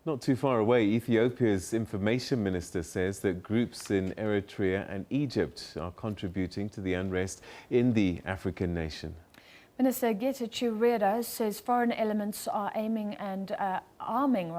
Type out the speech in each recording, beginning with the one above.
Not too far away, Ethiopia's information minister says that groups in Eritrea and Egypt are contributing to the unrest in the African nation. Minister Getachew Reda says foreign elements are aiming and arming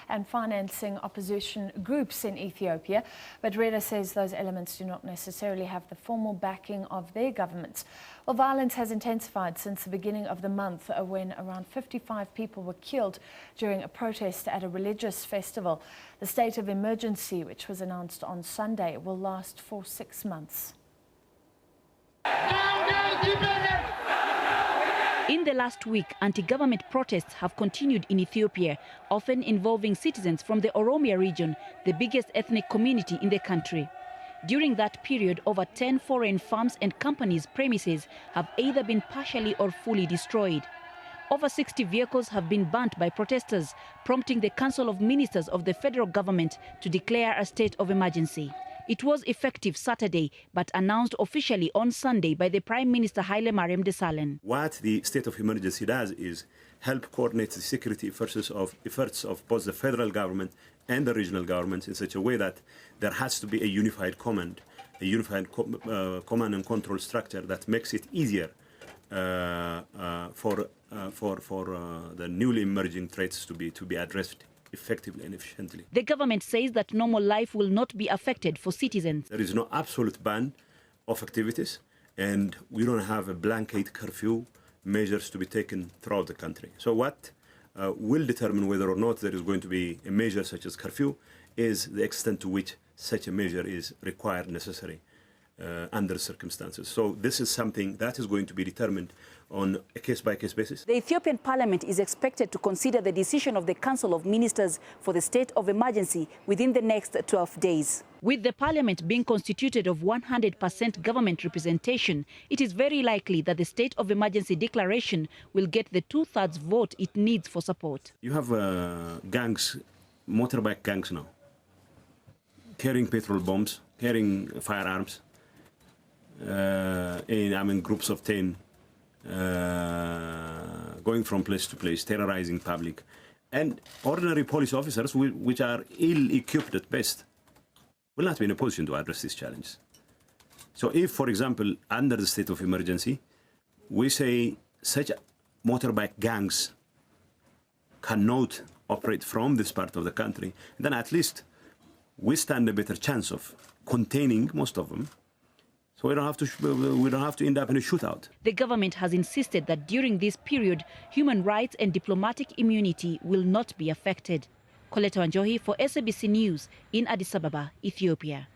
and financing opposition groups in Ethiopia. But Reda says those elements do not necessarily have the formal backing of their governments. Well, violence has intensified since the beginning of the month when around 55 people were killed during a protest at a religious festival. The state of emergency, which was announced on Sunday, will last for 6 months. In the last week, anti-government protests have continued in Ethiopia, often involving citizens from the Oromo region, the biggest ethnic community in the country. During that period, over 10 foreign farms and companies' premises have either been partially or fully destroyed. Over 60 vehicles have been burnt by protesters, prompting the Council of Ministers of the federal government to declare a state of emergency. It was effective Saturday, but announced officially on Sunday by the Prime Minister Haile Mariam Desalegn. What the state of emergency does is help coordinate the security efforts of both the federal government and the regional governments in such a way that there has to be a unified command and control structure that makes it easier for the newly emerging threats to be addressed effectively and efficiently. The government says that normal life will not be affected for citizens. There is no absolute ban of activities, and we don't have a blanket curfew measures to be taken throughout the country. So what will determine whether or not there is going to be a measure such as curfew is the extent to which such a measure is required, necessary under circumstances. So this is something that is going to be determined on a case-by-case basis. The Ethiopian parliament is expected to consider the decision of the Council of Ministers for the state of emergency within the next 12 days. With the parliament being constituted of 100% government representation, it is very likely that the state of emergency declaration will get the 2/3 vote it needs for support. You have gangs, motorbike gangs now, carrying petrol bombs, carrying firearms, in groups of 10, going from place to place, terrorizing public, and ordinary police officers, which are ill-equipped at best, will not be in a position to address these challenges. So if, for example, under the state of emergency, we say such motorbike gangs cannot operate from this part of the country, then at least we stand a better chance of containing most of them. So we don't have to end up in a shootout. The government has insisted that during this period, human rights and diplomatic immunity will not be affected. Coletta Wanjohi for SABC News in Addis Ababa, Ethiopia.